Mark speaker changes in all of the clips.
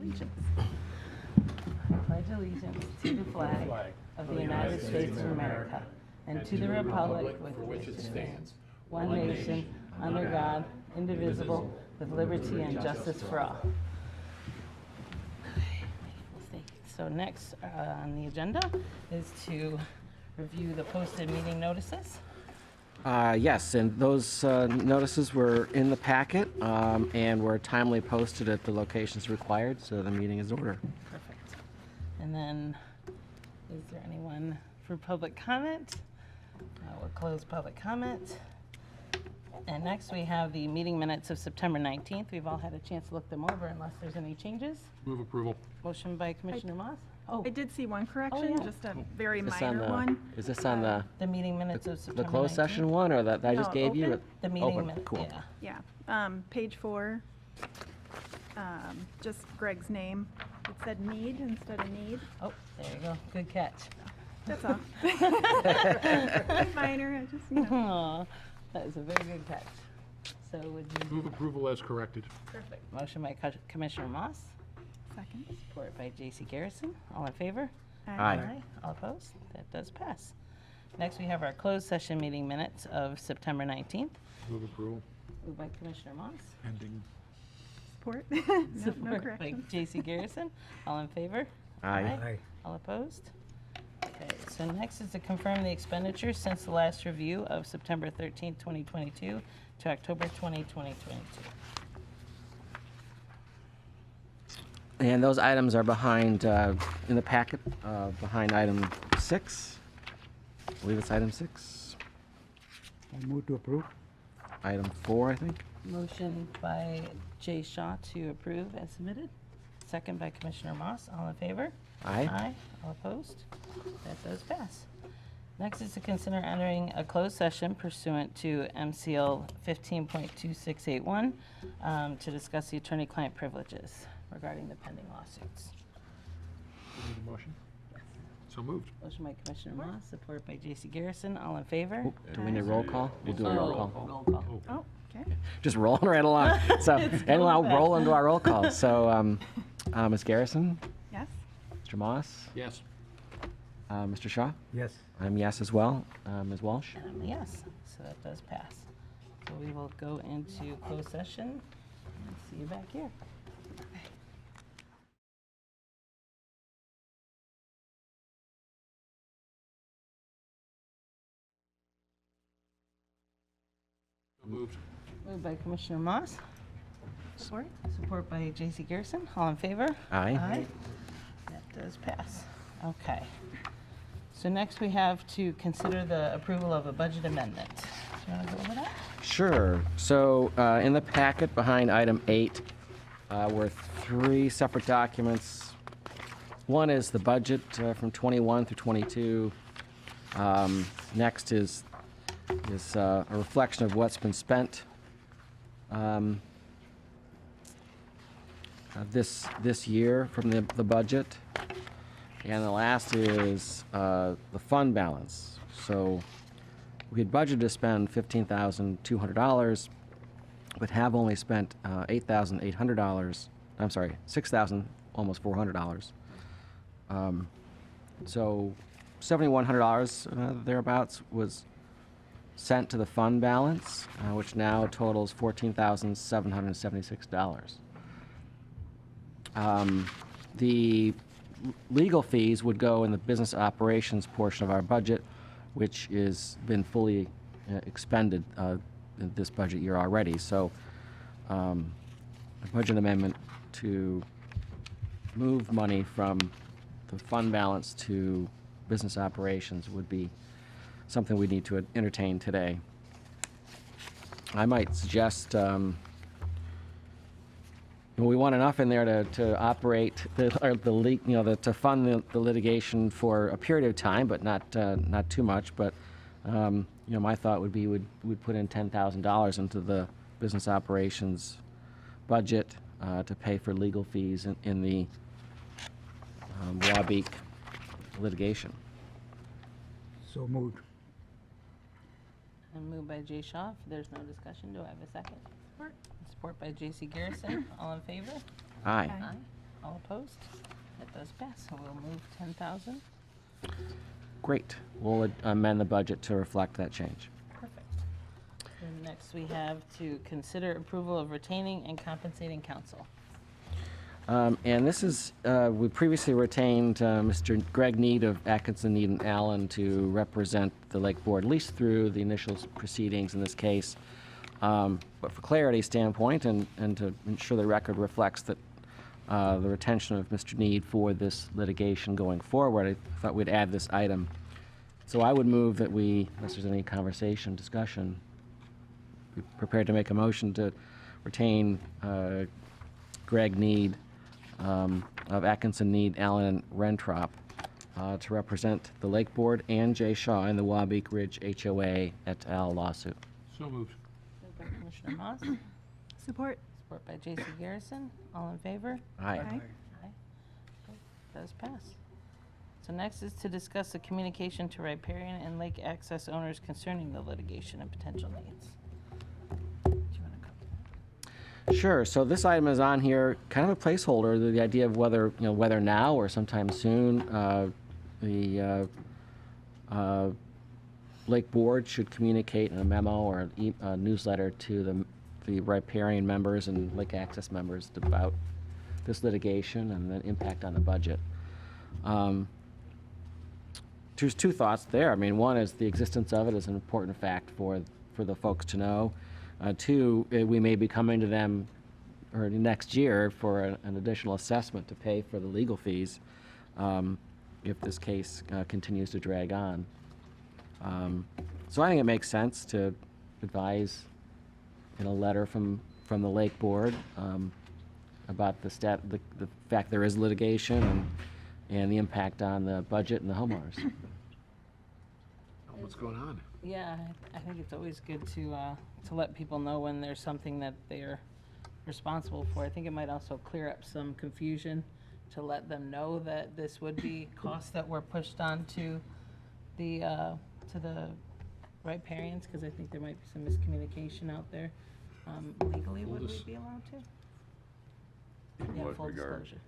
Speaker 1: allegiance. I pledge allegiance to the flag of the United States of America and to the republic for which it stands, one nation, under God, indivisible, with liberty and justice for all. So next on the agenda is to review the posted meeting notices.
Speaker 2: Yes, and those notices were in the packet and were timely posted at the locations required, so the meeting is ordered.
Speaker 1: Perfect. And then, is there anyone for public comment? We'll close public comment. And next we have the meeting minutes of September 19th. We've all had a chance to look them over unless there's any changes.
Speaker 3: Move approval.
Speaker 1: Motion by Commissioner Moss.
Speaker 4: I did see one correction,
Speaker 1: yeah.
Speaker 4: just a very
Speaker 2: Is this
Speaker 4: minor one.
Speaker 2: Is this on the
Speaker 1: meeting minutes of September 19th.
Speaker 2: closed session one, or that I just
Speaker 4: No,
Speaker 2: gave you?
Speaker 4: open.
Speaker 1: The meeting
Speaker 2: Open,
Speaker 1: minutes,
Speaker 2: cool.
Speaker 1: yeah.
Speaker 4: Yeah, page 4, just Greg's name. It said need instead of need.
Speaker 1: Oh, there you go. Good catch.
Speaker 4: That's all. Minor, I just,
Speaker 1: Aw, that is a very good catch. So would you?
Speaker 3: Move approval as corrected.
Speaker 1: Perfect. Motion by Commissioner Moss,
Speaker 4: Second.
Speaker 1: support by J.C. Garrison. All in favor?
Speaker 2: Aye.
Speaker 1: All opposed? That does pass. Next, we have our closed session meeting minutes of September 19th.
Speaker 3: Move approval.
Speaker 1: Moved by Commissioner Moss.
Speaker 3: Pending.
Speaker 4: Support. No
Speaker 1: Support by
Speaker 4: correction.
Speaker 1: J.C. Garrison. All in favor?
Speaker 2: Aye.
Speaker 1: All opposed? Okay, so next is to confirm the expenditures since the last review of September 13th, 2022 to October 20, 2022.
Speaker 2: And those items are behind, in the packet, behind item 6. I believe it's item 6.
Speaker 5: I move to approve.
Speaker 2: Item 4, I think.
Speaker 1: Motion by Jay Shaw to approve as submitted. Second by Commissioner Moss. All in favor?
Speaker 2: Aye.
Speaker 1: Aye. All opposed? That does pass. Next is to consider entering a closed session pursuant to MCL 15.2681 to discuss the attorney-client privileges regarding the pending lawsuits.
Speaker 3: Need a motion? So moved.
Speaker 1: Motion by Commissioner Moss, support by J.C. Garrison. All in favor?
Speaker 2: Oh, do we need a roll call? We'll do a roll call.
Speaker 1: Roll call.
Speaker 4: Oh, okay.
Speaker 2: Just rolling right along. So, and I'll roll into our roll call. So, Ms. Garrison,
Speaker 4: Yes.
Speaker 2: Mr. Moss,
Speaker 3: Yes.
Speaker 2: Mr. Shaw?
Speaker 5: Yes.
Speaker 2: I'm yes as well. Ms. Walsh?
Speaker 1: And I'm a yes, so that does pass. So we will go into closed session and see you back here.
Speaker 3: So moved.
Speaker 1: Moved by Commissioner Moss. Support. Support by J.C. Garrison. All in favor?
Speaker 2: Aye.
Speaker 1: Aye. That does pass. Okay. So next we have to consider the approval of a budget amendment. Do you want to go over that?
Speaker 2: Sure. So in the packet behind item 8 were 3 separate documents. One is the budget from 21 through 22. Next is a reflection of what's been spent this year from the budget. And the last is the fund balance. So we had budgeted to spend $15,200, but have only spent $8,800. I'm sorry, $6,000, almost $400. So $7,100 thereabouts was sent to the fund balance, which now totals $14,776. The legal fees would go in the business operations portion of our budget, which is been fully expended in this budget year already. So a budget amendment to move money from the fund balance to business operations would be something we need to entertain today. I might suggest we want enough in there to operate to fund the litigation for a period of time, but not too much. But my thought would be we'd put in $10,000 into the business operations budget to pay for legal fees in the Wabeek litigation.
Speaker 5: So moved.
Speaker 1: And moved by Jay Shaw. If there's no discussion, do I have a second? Support. Support by J.C. Garrison. All in favor?
Speaker 2: Aye.
Speaker 1: Aye. All opposed? That does pass, so we'll move 10,000.
Speaker 2: Great. We'll amend the budget to reflect that change.
Speaker 1: Perfect. And next we have to consider approval of retaining and compensating counsel.
Speaker 2: And this is, we previously retained Mr. Greg Need of Atkinson, Need and Allen to represent the Lake Board, at least through the initial proceedings in this case. But for clarity's standpoint and to ensure the record reflects that the retention of Mr. Need for this litigation going forward, I thought we'd add this item. So I would move that we, unless there's any conversation, discussion, be prepared to make a motion to retain Greg Need of Atkinson, Need, Allen, and Rentrop to represent the Lake Board and Jay Shaw in the Wabeek Ridge HOA et al. Lawsuit.
Speaker 3: So moved.
Speaker 1: Moved by Commissioner Moss,
Speaker 4: Support.
Speaker 1: support by J.C. Garrison. All in favor?
Speaker 2: Aye.
Speaker 4: Aye.
Speaker 1: Aye. Okay, does pass. So next is to discuss the communication to riparian and lake access owners concerning the litigation and potential needs. Do you want to come to that?
Speaker 2: Sure. So this item is on here, kind of a placeholder. The idea of whether whether now or sometime soon, the Lake Board should communicate in a memo or a newsletter to the riparian members and lake access members about this litigation and the impact on the budget. There's two thoughts there. I mean, one is the existence of it is an important fact for the folks to know. Two, we may be coming to them or next year for an additional assessment to pay for the legal fees if this case continues to drag on. So I think it makes sense to advise in a letter from the Lake Board about the fact there is litigation and the impact on the budget and the homeowners.
Speaker 3: What's going on?
Speaker 1: Yeah, I think it's always good to let people know when there's something that they're responsible for. I think it might also clear up some confusion to let them know that this would be costs that were pushed on to the riparians, because I think there might be some miscommunication out there. Legally, would we be allowed to?
Speaker 6: In
Speaker 1: Yeah,
Speaker 6: what
Speaker 1: full
Speaker 6: regard?
Speaker 1: disclosure.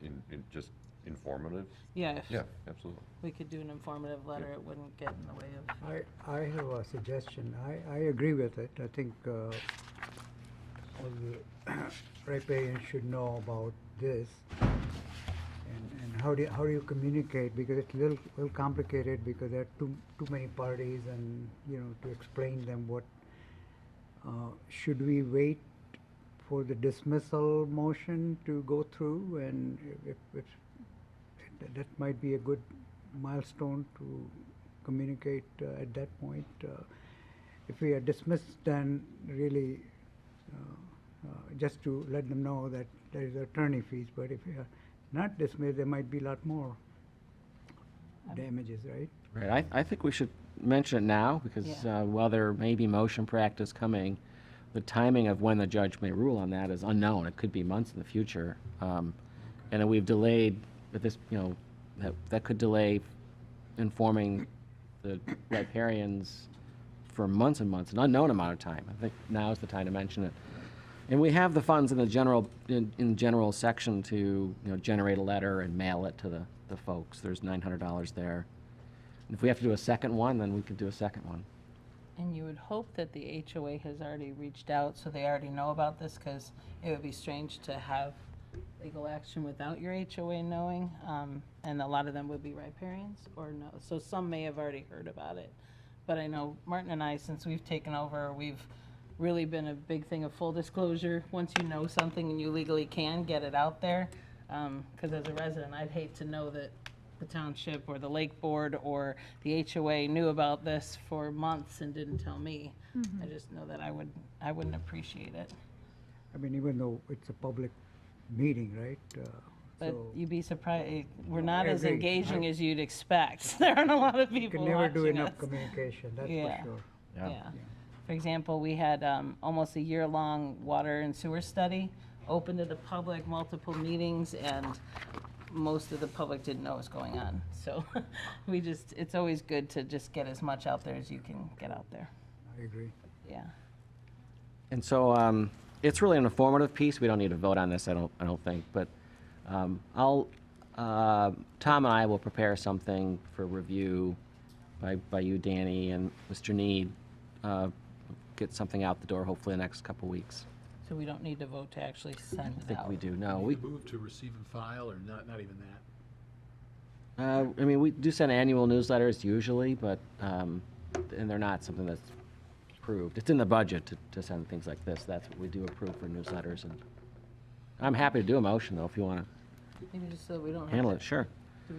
Speaker 1: Yeah.
Speaker 6: In just informative?
Speaker 1: Yeah, if
Speaker 6: Yeah, absolutely.
Speaker 1: we could do an informative letter, it wouldn't get in the way of.
Speaker 5: I have a suggestion. I agree with it. I think all the riparians should know about this. And how do you communicate? Because it's a little complicated because there are too many parties and, to explain them what, should we wait for the dismissal motion to go through? And if that might be a good milestone to communicate at that point. If we are dismissed, then really just to let them know that there is attorney fees. But if we are not dismissed, there might be a lot more damages, right?
Speaker 2: Right. I think we should mention it now because
Speaker 1: Yeah.
Speaker 2: while there may be motion practice coming, the timing of when the judge may rule on that is unknown. It could be months in the future. And then we've delayed with this, that could delay informing the riparians for months and months, an unknown amount of time. I think now is the time to mention it. And we have the funds in the general section to generate a letter and mail it to the folks. There's $900 there. And if we have to do a second one, then we could do a second one.
Speaker 1: And you would hope that the HOA has already reached out, so they already know about this, because it would be strange to have legal action without your HOA knowing, and a lot of them would be riparians, or no. So some may have already heard about it. But I know Martin and I, since we've taken over, we've really been a big thing of full disclosure. Once you know something and you legally can, get it out there. Because as a resident, I'd hate to know that the township or the Lake Board or the HOA knew about this for months and didn't tell me. I just know that I wouldn't appreciate it.
Speaker 5: I mean, even though it's a public meeting, right?
Speaker 1: But
Speaker 5: So
Speaker 1: you'd be surprised, we're not
Speaker 5: I
Speaker 1: as
Speaker 5: agree.
Speaker 1: engaging as you'd expect. There aren't a lot of
Speaker 5: you
Speaker 1: people
Speaker 5: can never do
Speaker 1: watching
Speaker 5: enough
Speaker 1: us.
Speaker 5: communication, that's
Speaker 1: Yeah.
Speaker 5: for sure.
Speaker 1: Yeah. For example, we had almost a year-long water and sewer study, open to the public, multiple meetings, and most of the public didn't know what was going on. So it's always good to just get as much out there as you can get out there.
Speaker 5: I agree.
Speaker 1: Yeah.
Speaker 2: And so it's really an informative piece. We don't need to vote on this, I don't think. But Tom and I will prepare something for review by you, Danny, and Mr. Need. Get something out the door hopefully in the next couple weeks.
Speaker 1: So we don't need to vote to actually send
Speaker 2: I
Speaker 1: it
Speaker 2: think
Speaker 1: out?
Speaker 2: we do. No,
Speaker 3: We
Speaker 2: we,
Speaker 3: move to receive and file, or not even that?
Speaker 2: I mean, we do send annual newsletters usually, but, and they're not something that's approved. It's in the budget to send things like this. That's what we do approve for newsletters. And I'm happy to do a motion, though, if you want to
Speaker 1: Maybe just so we don't have
Speaker 2: handle
Speaker 1: to-
Speaker 2: it, sure.
Speaker 1: Do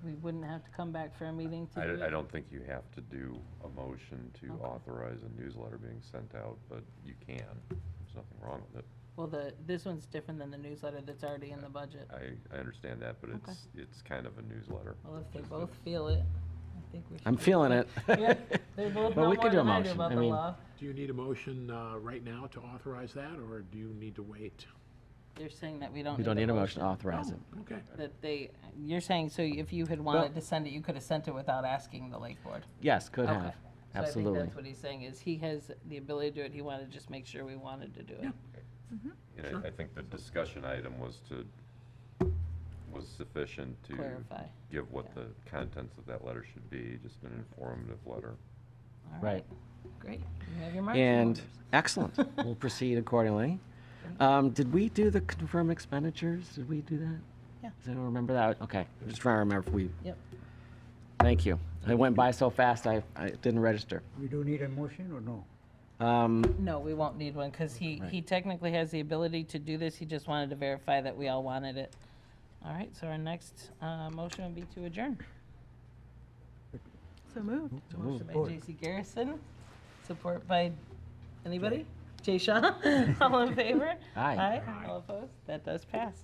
Speaker 1: we wouldn't have to come back for a meeting to do it?
Speaker 6: I don't think you have to do a motion to
Speaker 1: Okay.
Speaker 6: authorize a newsletter being sent out, but you can. There's nothing wrong with it.
Speaker 1: Well, this one's different than the newsletter that's already in the budget.
Speaker 6: I understand that, but
Speaker 1: Okay.
Speaker 6: it's kind of a newsletter.
Speaker 1: Well, if they
Speaker 6: Just
Speaker 1: both
Speaker 6: a-
Speaker 1: feel it, I think we should.
Speaker 2: I'm feeling it.
Speaker 1: Yeah, they both
Speaker 2: But
Speaker 1: know
Speaker 2: we
Speaker 1: more
Speaker 2: could do a
Speaker 1: than I do
Speaker 2: motion.
Speaker 1: about
Speaker 2: I
Speaker 1: the
Speaker 2: mean-
Speaker 1: law.
Speaker 3: Do you need a motion right now to authorize that, or do you need to wait?
Speaker 1: They're saying that we don't.
Speaker 2: We don't need a motion to authorize it.
Speaker 3: Oh, okay.
Speaker 1: That you're saying, so if you had wanted to send it, you could have sent it without asking the Lake Board?
Speaker 2: Yes, could
Speaker 1: Okay.
Speaker 2: have.
Speaker 1: So I think
Speaker 2: Absolutely.
Speaker 1: that's what he's saying, is he has the ability to do it, he wanted to just make sure we wanted to do it.
Speaker 6: And I think the discussion item was sufficient to
Speaker 1: Clarify.
Speaker 6: give what
Speaker 1: Yeah.
Speaker 6: the contents of that letter should be, just an informative letter.
Speaker 1: All
Speaker 2: Right.
Speaker 1: Great, you have your marching
Speaker 2: And,
Speaker 1: orders.
Speaker 2: excellent. We'll proceed accordingly. Did we do the confirm expenditures? Did we do that?
Speaker 1: Yeah.
Speaker 2: Does anyone remember that? Okay, I'm just trying to remember if we,
Speaker 1: Yep.
Speaker 2: thank you. It went by so fast, I didn't register.
Speaker 5: We do need a motion or no?
Speaker 1: No, we won't need one, because he
Speaker 2: Right.
Speaker 1: technically has the ability to do this, he just wanted to verify that we all wanted it. All right, so our next motion would be to adjourn.
Speaker 4: So moved.
Speaker 2: So
Speaker 1: Motion
Speaker 2: moved.
Speaker 1: by
Speaker 5: Support.
Speaker 1: J.C. Garrison, support by, anybody? Jay Shaw, all in favor?
Speaker 2: Aye.
Speaker 1: All opposed? That does pass.